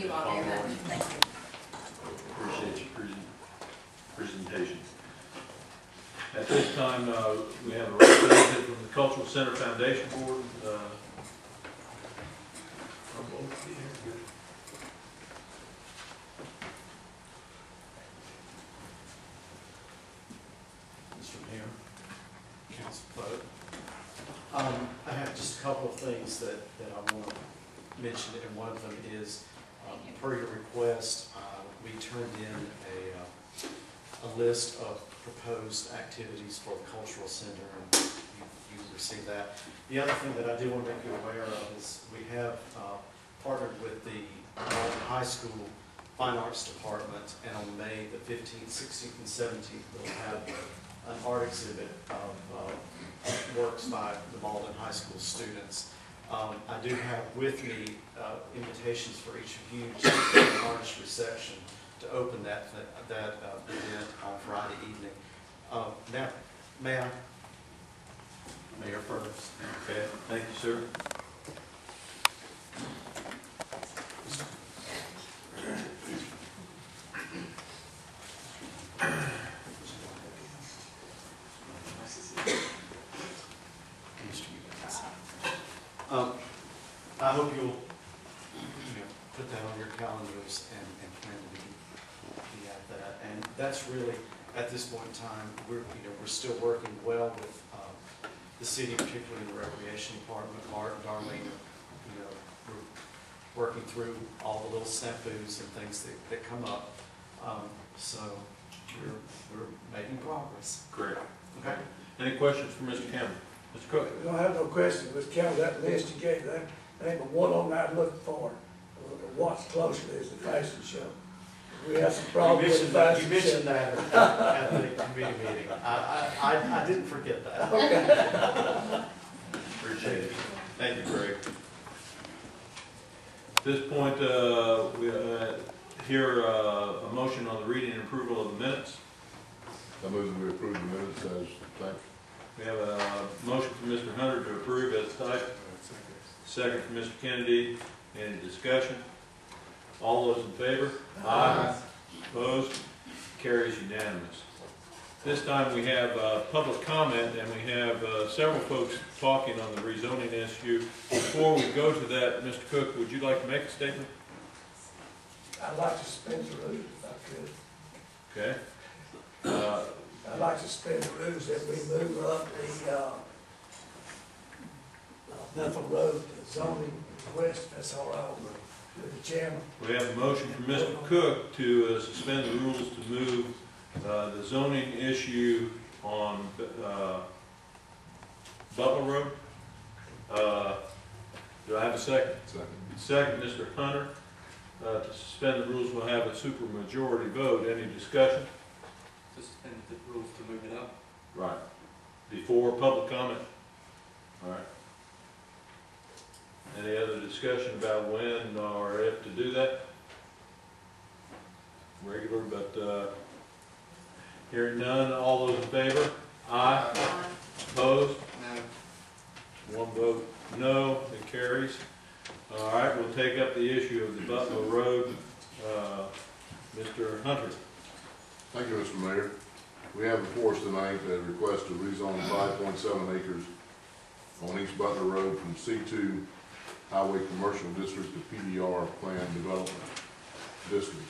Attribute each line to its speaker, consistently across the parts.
Speaker 1: Thank you all very much. Thank you.
Speaker 2: Appreciate your presentation. At this time, we have a representative from the Cultural Center Foundation Board.
Speaker 3: I have just a couple of things that I want to mention, and one of them is, per your request, we turned in a list of proposed activities for the Cultural Center, and you received that. The other thing that I do want to make you aware of is we have partnered with the Mauldin High School Fine Arts Department, and on May the 15th, 16th, and 17th, we'll have an art exhibit of works by the Mauldin High School students. I do have with me invitations for each of you to an artist reception to open that event on Friday evening. Now, Mayor first.
Speaker 2: Okay, thank you, sir.
Speaker 3: I hope you'll put that on your calendars and plan to be at that. And that's really, at this point in time, we're still working well with the city, particularly in the recreation department. Mark and Darlene, we're working through all the little snafus and things that come up. So we're making progress.
Speaker 2: Great.
Speaker 3: Okay.
Speaker 2: Any questions for Mr. Campbell? Mr. Cook?
Speaker 4: We don't have no questions, Mr. Campbell, that list you gave, that ain't but one on that I'm looking for. Watch closely is the fashion show. We have some problems with the fashion show.
Speaker 3: You mentioned that at the committee meeting. I didn't forget that.
Speaker 4: Okay.
Speaker 2: Appreciate it. Thank you, Greg. At this point, we hear a motion on the reading and approval of the minutes.
Speaker 5: I move that we approve the minutes as typed.
Speaker 2: We have a motion from Mr. Hunter to approve as typed. Second from Mr. Kennedy. Any discussion? All those in favor? Aye. Opposed? Carries unanimous. This time we have public comment, and we have several folks talking on the rezoning issue. Before we go to that, Mr. Cook, would you like to make a statement?
Speaker 4: I'd like to suspend the rules if I could.
Speaker 2: Okay.
Speaker 4: I'd like to suspend the rules that we move up the Bethel Road to zoning west, if that's all right with the chairman.
Speaker 2: We have a motion from Mr. Cook to suspend the rules to move the zoning issue on Butler Road. Do I have a second? Second, Mr. Hunter. To suspend the rules, we'll have a supermajority vote. Any discussion?
Speaker 6: To suspend the rules to move it up.
Speaker 2: Right. Before public comment? All right. Any other discussion about when or if to do that? Regular, but hearing none. All those in favor? Aye.
Speaker 1: Aye.
Speaker 2: Opposed?
Speaker 6: No.
Speaker 2: One vote no. It carries. All right, we'll take up the issue of the Butler Road. Mr. Hunter.
Speaker 5: Thank you, Mr. Mayor. We have before us tonight a request to rezone 5.7 acres on East Butler Road from C2 Highway Commercial District to PDR Planned Development District.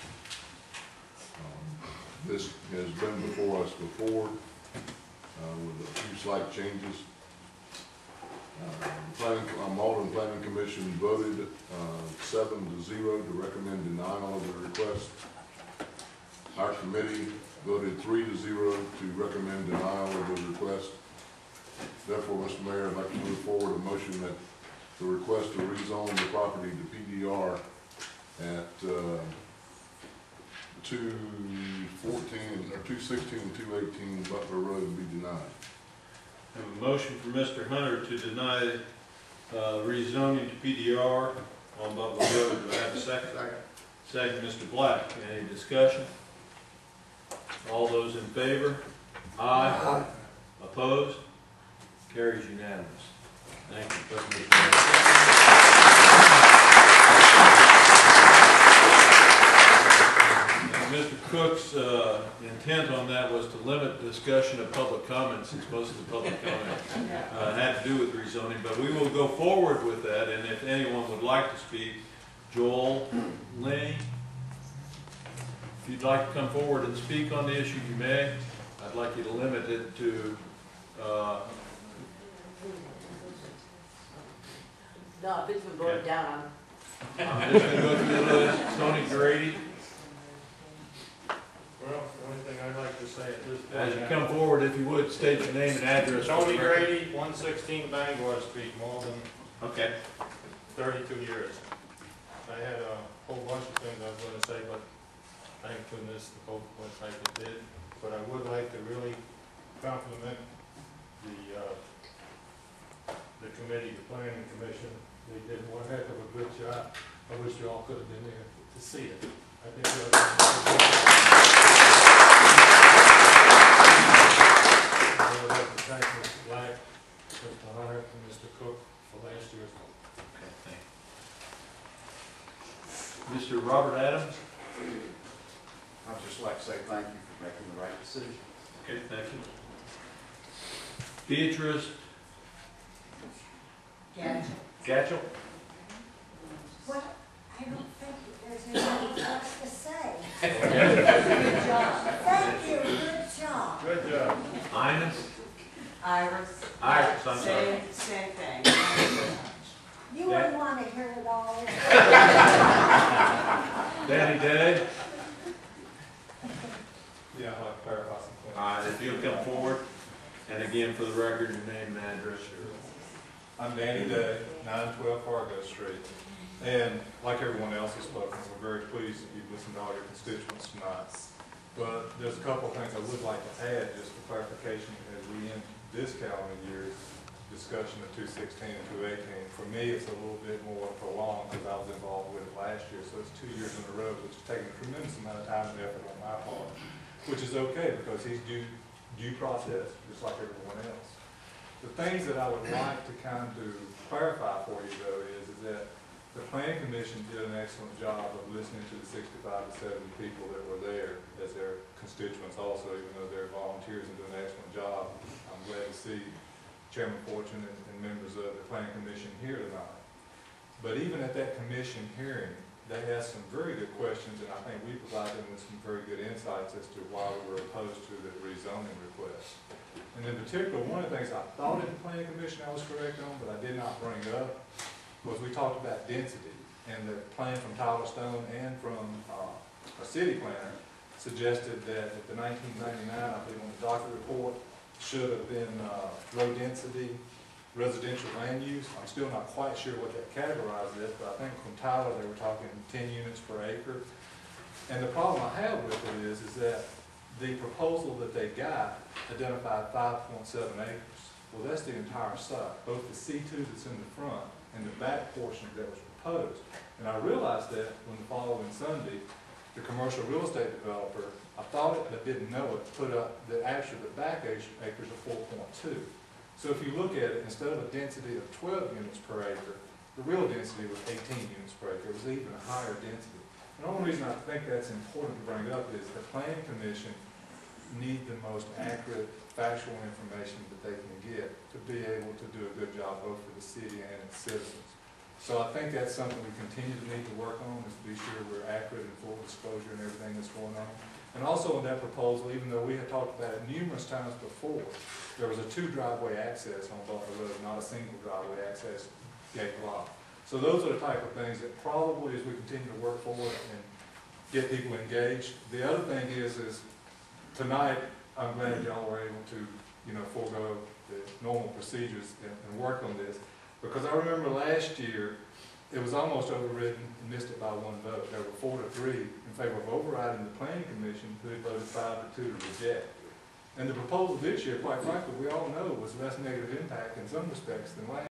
Speaker 5: This has been before us before with a few slight changes. Mauldin Planning Commission voted 7-0 to recommend denial of the request. Our committee voted 3-0 to recommend denial of the request. Therefore, Mr. Mayor, I'd like to move forward a motion that the request to rezone the property to PDR at 214 or 216 and 218 Butler Road be denied.
Speaker 2: I have a motion for Mr. Hunter to deny rezoning to PDR on Butler Road. Do I have a second? Second, Mr. Black. Any discussion? All those in favor? Aye. Opposed? Carries unanimous. Thank you, Mr. Cook's intent on that was to limit discussion of public comments, since most of the public comment had to do with rezoning, but we will go forward with that, and if anyone would like to speak, Joel, Lenny, if you'd like to come forward and speak on the issue, you may. I'd like you to limit it to,
Speaker 1: No, if it's been voted down,
Speaker 2: I'm just gonna go through the list. Tony Grady,
Speaker 7: Well, the only thing I'd like to say at this point.
Speaker 2: as you come forward, if you would, state your name and address. for
Speaker 7: Tony
Speaker 2: the record.
Speaker 7: Grady, 116 Bangor Street, Mauldin,
Speaker 2: Okay.
Speaker 7: 32 years. I had a whole bunch of things I was gonna say, but thank goodness the vote went like it did. But I would like to really compliment the committee, the planning commission. They did one heck of a good job. I wish you all could have been there to see it. I think they were- I would like to thank Mr. Black, Mr. Hunter, and Mr. Cook for last year's vote.
Speaker 2: Okay, thank you. Mr. Robert Adams?
Speaker 8: I'd just like to say thank you for making the right decision.
Speaker 2: Okay, thank you. Beatrice
Speaker 1: yeah.
Speaker 2: Gatchell?
Speaker 9: Well, I don't think there's anything else to say.
Speaker 1: Good job.
Speaker 9: Thank you, good job.
Speaker 7: Good job.
Speaker 2: Ines?
Speaker 1: Iris.
Speaker 2: Iris, I'm sorry.
Speaker 1: Same thing.
Speaker 9: You wouldn't want to hear it all.
Speaker 2: Danny Day?
Speaker 7: Yeah, I'd like to clarify some things.
Speaker 2: All right, if you'll come forward, and again, for the record, your name and address.
Speaker 10: I'm Danny Day, 912 Fargo Street. And like everyone else has spoken, we're very pleased that you've listened to all your constituents tonight. But there's a couple of things I would like to add, just for clarification, as we end this calendar year's discussion of 216 and 218. For me, it's a little bit more prolonged because I was involved with it last year. So it's 2 years in a row, which is taking a tremendous amount of time and effort on my part, which is okay because he's due process, just like everyone else. The things that I would like to kind of clarify for you, though, is that the Planning Commission did an excellent job of listening to the 65 to 70 people that were there as their constituents also, even though they're volunteers and doing an excellent job. I'm glad to see Chairman Fortune and members of the Planning Commission here tonight. But even at that commission hearing, they asked some very good questions, and I think we provided them with some very good insights as to why we were opposed to the rezoning request. And in particular, one of the things I thought in the Planning Commission I was correct on, but I did not bring up, was we talked about density. And the plan from Tyler Stone and from a city planner suggested that at the 1999, I believe on the docket report, should have been low density residential land use. I'm still not quite sure what that categorized as, but I think from Tyler they were talking 10 units per acre. And the problem I have with it is that the proposal that they got identified 5.7 acres. Well, that's the entire site, both the C2 that's in the front and the back portion that was proposed. And I realized that when the following Sunday, the commercial real estate developer, I thought it but didn't know it, put up the back acres of 4.2. So if you look at it, instead of a density of 12 units per acre, the real density was 18 units per acre. It was even a higher density. And the only reason I think that's important to bring up is the Planning Commission need the most accurate factual information that they can get to be able to do a good job both for the city and its citizens. So I think that's something we continue to need to work on, is to be sure we're accurate and full disclosure and everything that's going on. And also in that proposal, even though we had talked about it numerous times before, there was a 2 driveway access on Butler Road, not a single driveway access gate lot. So those are the type of things that probably, as we continue to work forward and get people engaged. The other thing is tonight, I'm glad y'all were able to, forego the normal procedures and work on this, because I remember last year, it was almost overridden and missed it by 1 vote. There were 4 to 3 in favor of overriding the Planning Commission, who had voted 5 to 2 to reject. And the proposal this year, quite frankly, we all know was less negative impact in some respects than last